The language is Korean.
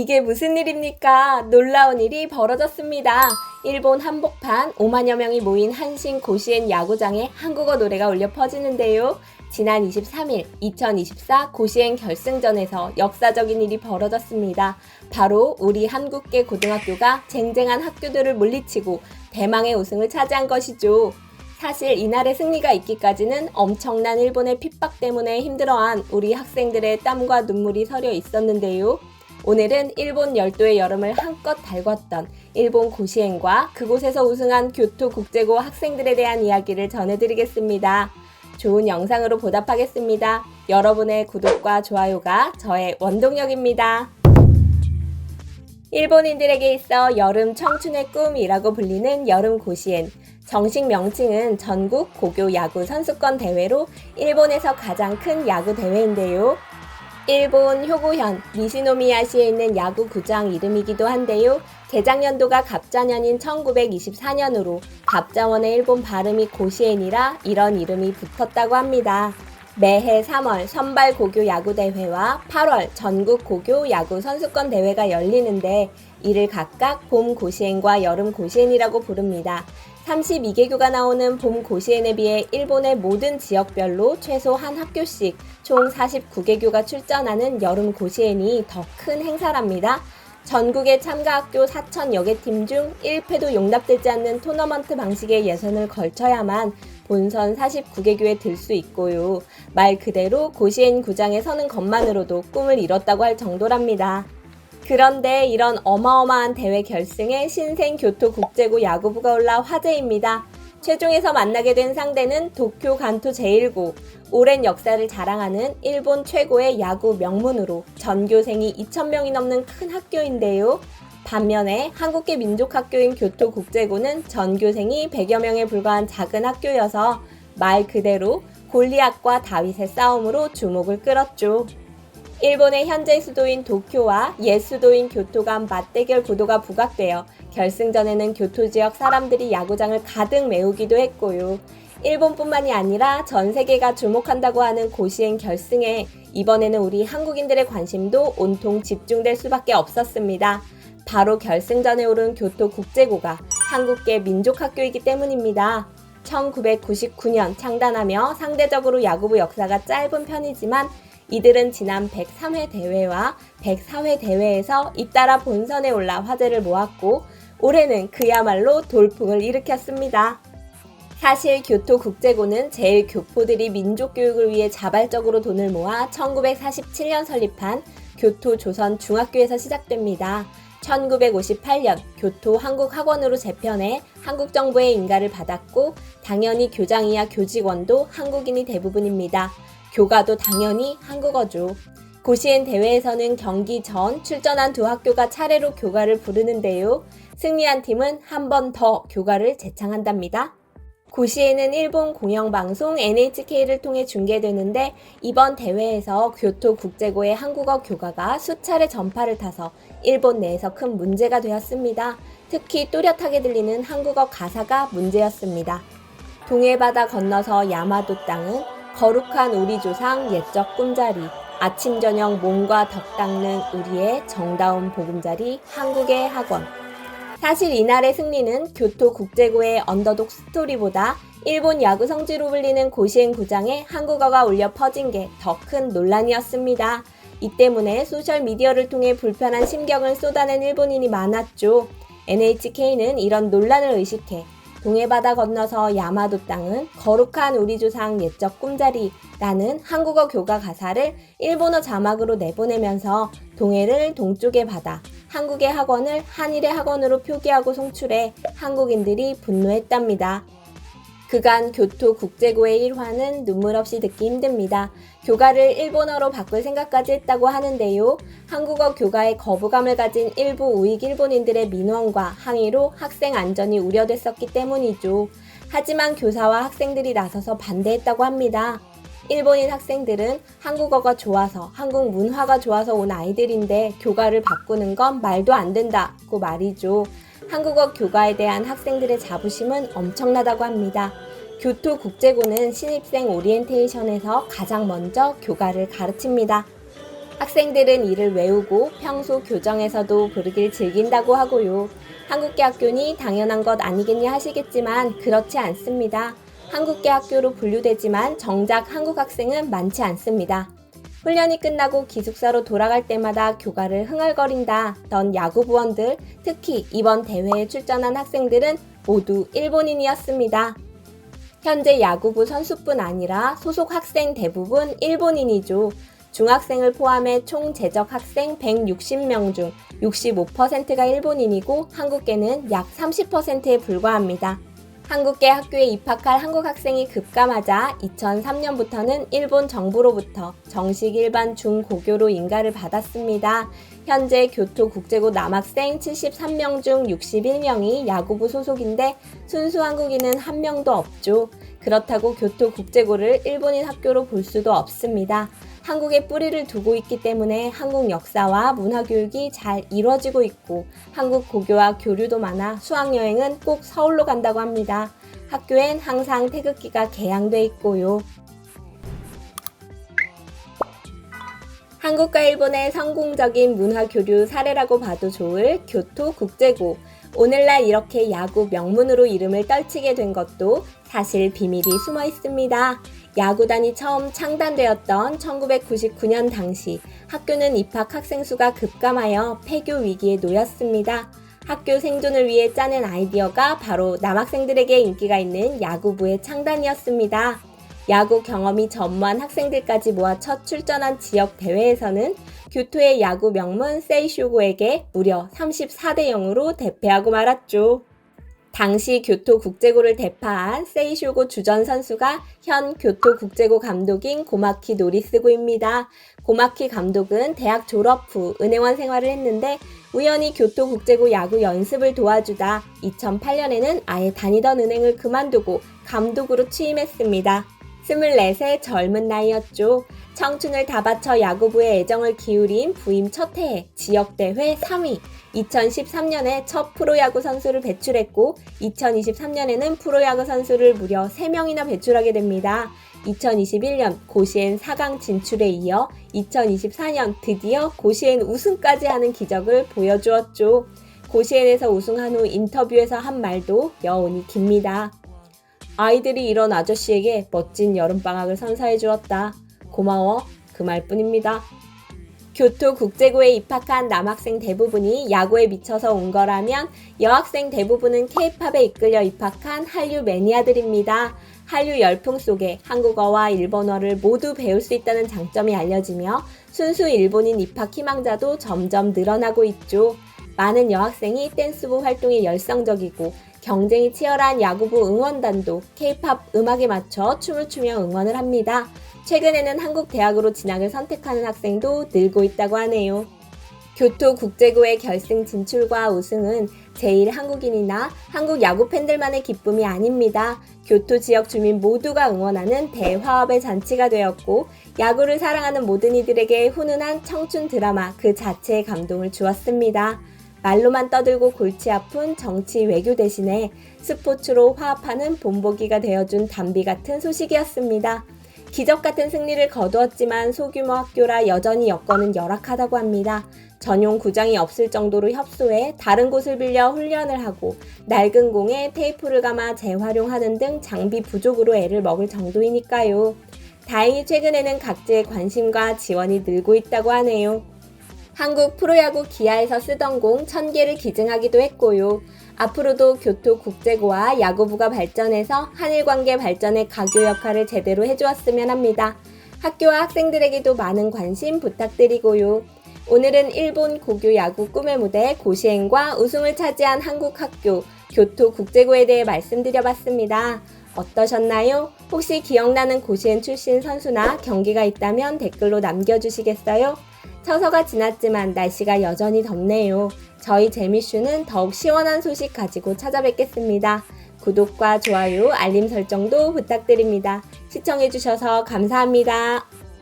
이게 무슨 일입니까? 놀라운 일이 벌어졌습니다. 일본 한복판 5만여 명이 모인 한신 고시엔 야구장에 한국어 노래가 울려 퍼지는데요. 지난 23일 2024 고시엔 결승전에서 역사적인 일이 벌어졌습니다. 바로 우리 한국계 고등학교가 쟁쟁한 학교들을 물리치고 대망의 우승을 차지한 것이죠. 사실 이날의 승리가 있기까지는 엄청난 일본의 핍박 때문에 힘들어한 우리 학생들의 땀과 눈물이 서려 있었는데요. 오늘은 일본 열도의 여름을 한껏 달궜던 일본 고시엔과 그곳에서 우승한 교토국제고 학생들에 대한 이야기를 전해드리겠습니다. 좋은 영상으로 보답하겠습니다. 여러분의 구독과 좋아요가 저의 원동력입니다. 일본인들에게 있어 여름 청춘의 꿈이라고 불리는 여름 고시엔. 정식 명칭은 전국 고교 야구 선수권 대회로 일본에서 가장 큰 야구 대회인데요. 일본 효고현 니시노미야시에 있는 야구구장 이름이기도 한데요. 개장 연도가 갑자년인 1924년으로 갑자원의 일본 발음이 고시엔이라 이런 이름이 붙었다고 합니다. 매해 3월 선발 고교 야구 대회와 8월 전국 고교 야구 선수권 대회가 열리는데 이를 각각 봄 고시엔과 여름 고시엔이라고 부릅니다. 32개교가 나오는 봄 고시엔에 비해 일본의 모든 지역별로 최소 한 학교씩 총 49개교가 출전하는 여름 고시엔이 더 큰 행사랍니다. 전국의 참가 학교 4,000여 개 팀 중 1패도 용납되지 않는 토너먼트 방식의 예선을 걸쳐야만 본선 49개교에 들 수 있고요. 말 그대로 고시엔 구장에 서는 것만으로도 꿈을 이뤘다고 할 정도랍니다. 그런데 이런 어마어마한 대회 결승에 신생 교토국제고 야구부가 올라 화제입니다. 최종에서 만나게 된 상대는 도쿄 간토 제1고, 오랜 역사를 자랑하는 일본 최고의 야구 명문으로 전교생이 2,000명이 넘는 큰 학교인데요. 반면에 한국계 민족학교인 교토국제고는 전교생이 100여 명에 불과한 작은 학교여서 말 그대로 골리앗과 다윗의 싸움으로 주목을 끌었죠. 일본의 현재 수도인 도쿄와 옛 수도인 교토 간 맞대결 구도가 부각되어 결승전에는 교토 지역 사람들이 야구장을 가득 메우기도 했고요. 일본뿐만이 아니라 전 세계가 주목한다고 하는 고시엔 결승에 이번에는 우리 한국인들의 관심도 온통 집중될 수밖에 없었습니다. 바로 결승전에 오른 교토국제고가 한국계 민족학교이기 때문입니다. 1999년 창단하며 상대적으로 야구부 역사가 짧은 편이지만 이들은 지난 103회 대회와 104회 대회에서 잇따라 본선에 올라 화제를 모았고 올해는 그야말로 돌풍을 일으켰습니다. 사실 교토국제고는 제일 교포들이 민족교육을 위해 자발적으로 돈을 모아 1947년 설립한 교토조선중학교에서 시작됩니다. 1958년 교토 한국학원으로 재편해 한국정부의 인가를 받았고 당연히 교장 이하 교직원도 한국인이 대부분입니다. 교가도 당연히 한국어죠. 고시엔 대회에서는 경기 전 출전한 두 학교가 차례로 교가를 부르는데요. 승리한 팀은 한 번 더 교가를 재창한답니다. 고시엔은 일본 공영방송 NHK를 통해 중계되는데 이번 대회에서 교토국제고의 한국어 교가가 수차례 전파를 타서 일본 내에서 큰 문제가 되었습니다. 특히 또렷하게 들리는 한국어 가사가 문제였습니다. 동해바다 건너서 야마도 땅은 거룩한 우리 조상 옛적 꿈자리, 아침 저녁 몸과 덕 닦는 우리의 정다운 보금자리 한국의 학원. 사실 이날의 승리는 교토국제고의 언더독 스토리보다 일본 야구 성지로 불리는 고시엔 구장에 한국어가 울려 퍼진 게 더 큰 논란이었습니다. 이 때문에 소셜미디어를 통해 불편한 심경을 쏟아낸 일본인이 많았죠. NHK는 이런 논란을 의식해 동해바다 건너서 야마도 땅은 거룩한 우리 조상 옛적 꿈자리라는 한국어 교가 가사를 일본어 자막으로 내보내면서 동해를 동쪽의 바다, 한국의 학원을 한일의 학원으로 표기하고 송출해 한국인들이 분노했답니다. 그간 교토국제고의 일화는 눈물 없이 듣기 힘듭니다. 교가를 일본어로 바꿀 생각까지 했다고 하는데요. 한국어 교가에 거부감을 가진 일부 우익 일본인들의 민원과 항의로 학생 안전이 우려됐었기 때문이죠. 하지만 교사와 학생들이 나서서 반대했다고 합니다. 일본인 학생들은 한국어가 좋아서 한국 문화가 좋아서 온 아이들인데 교가를 바꾸는 건 말도 안 된다고 말이죠. 한국어 교가에 대한 학생들의 자부심은 엄청나다고 합니다. 교토국제고는 신입생 오리엔테이션에서 가장 먼저 교가를 가르칩니다. 학생들은 이를 외우고 평소 교정에서도 부르길 즐긴다고 하고요. 한국계 학교니 당연한 것 아니겠냐 하시겠지만 그렇지 않습니다. 한국계 학교로 분류되지만 정작 한국 학생은 많지 않습니다. 훈련이 끝나고 기숙사로 돌아갈 때마다 교가를 흥얼거린다던 야구부원들, 특히 이번 대회에 출전한 학생들은 모두 일본인이었습니다. 현재 야구부 선수뿐 아니라 소속 학생 대부분 일본인이죠. 중학생을 포함해 총 재적 학생 160명 중 65%가 일본인이고 한국계는 약 30%에 불과합니다. 한국계 학교에 입학할 한국 학생이 급감하자 2003년부터는 일본 정부로부터 정식 일반 중고교로 인가를 받았습니다. 현재 교토국제고 남학생 73명 중 61명이 야구부 소속인데 순수 한국인은 한 명도 없죠. 그렇다고 교토국제고를 일본인 학교로 볼 수도 없습니다. 한국에 뿌리를 두고 있기 때문에 한국 역사와 문화교육이 잘 이루어지고 있고 한국 고교와 교류도 많아 수학여행은 꼭 서울로 간다고 합니다. 학교엔 항상 태극기가 개양돼 있고요. 한국과 일본의 성공적인 문화교류 사례라고 봐도 좋을 교토국제고. 오늘날 이렇게 야구 명문으로 이름을 떨치게 된 것도 사실 비밀이 숨어 있습니다. 야구단이 처음 창단되었던 1999년 당시 학교는 입학 학생 수가 급감하여 폐교 위기에 놓였습니다. 학교 생존을 위해 짜낸 아이디어가 바로 남학생들에게 인기가 있는 야구부의 창단이었습니다. 야구 경험이 전무한 학생들까지 모아 첫 출전한 지역 대회에서는 교토의 야구 명문 세이쇼고에게 무려 34대 0으로 대패하고 말았죠. 당시 교토국제고를 대파한 세이쇼고 주전 선수가 현 교토국제고 감독인 고마키 노리스고입니다. 고마키 감독은 대학 졸업 후 은행원 생활을 했는데 우연히 교토국제고 야구 연습을 도와주다 2008년에는 아예 다니던 은행을 그만두고 감독으로 취임했습니다. 24세 젊은 나이였죠. 청춘을 다 바쳐 야구부에 애정을 기울인 부임 첫 해에 지역대회 3위, 2013년에 첫 프로야구 선수를 배출했고 2023년에는 프로야구 선수를 무려 3명이나 배출하게 됩니다. 2021년 고시엔 4강 진출에 이어 2024년 드디어 고시엔 우승까지 하는 기적을 보여주었죠. 고시엔에서 우승한 후 인터뷰에서 한 말도 여운이 깁니다. 아이들이 이런 아저씨에게 멋진 여름방학을 선사해 주었다. 고마워. 그 말뿐입니다. 교토국제고에 입학한 남학생 대부분이 야구에 미쳐서 온 거라면 여학생 대부분은 K-팝에 이끌려 입학한 한류 매니아들입니다. 한류 열풍 속에 한국어와 일본어를 모두 배울 수 있다는 장점이 알려지며 순수 일본인 입학 희망자도 점점 늘어나고 있죠. 많은 여학생이 댄스부 활동에 열성적이고 경쟁이 치열한 야구부 응원단도 K-팝 음악에 맞춰 춤을 추며 응원을 합니다. 최근에는 한국 대학으로 진학을 선택하는 학생도 늘고 있다고 하네요. 교토국제고의 결승 진출과 우승은 제일 한국인이나 한국 야구 팬들만의 기쁨이 아닙니다. 교토 지역 주민 모두가 응원하는 대화합의 잔치가 되었고 야구를 사랑하는 모든 이들에게 훈훈한 청춘 드라마 그 자체의 감동을 주었습니다. 말로만 떠들고 골치 아픈 정치 외교 대신에 스포츠로 화합하는 본보기가 되어준 단비 같은 소식이었습니다. 기적 같은 승리를 거두었지만 소규모 학교라 여전히 여건은 열악하다고 합니다. 전용 구장이 없을 정도로 협소해 다른 곳을 빌려 훈련을 하고 낡은 공에 테이프를 감아 재활용하는 등 장비 부족으로 애를 먹을 정도이니까요. 다행히 최근에는 각지의 관심과 지원이 늘고 있다고 하네요. 한국 프로야구 기아에서 쓰던 공 1000개를 기증하기도 했고요. 앞으로도 교토국제고와 야구부가 발전해서 한일 관계 발전의 가교 역할을 제대로 해주었으면 합니다. 학교와 학생들에게도 많은 관심 부탁드리고요. 오늘은 일본 고교 야구 꿈의 무대 고시엔과 우승을 차지한 한국 학교 교토국제고에 대해 말씀드려봤습니다. 어떠셨나요? 혹시 기억나는 고시엔 출신 선수나 경기가 있다면 댓글로 남겨주시겠어요? 처서가 지났지만 날씨가 여전히 덥네요. 저희 재미쇼는 더욱 시원한 소식 가지고 찾아뵙겠습니다. 구독과 좋아요, 알림 설정도 부탁드립니다. 시청해주셔서 감사합니다.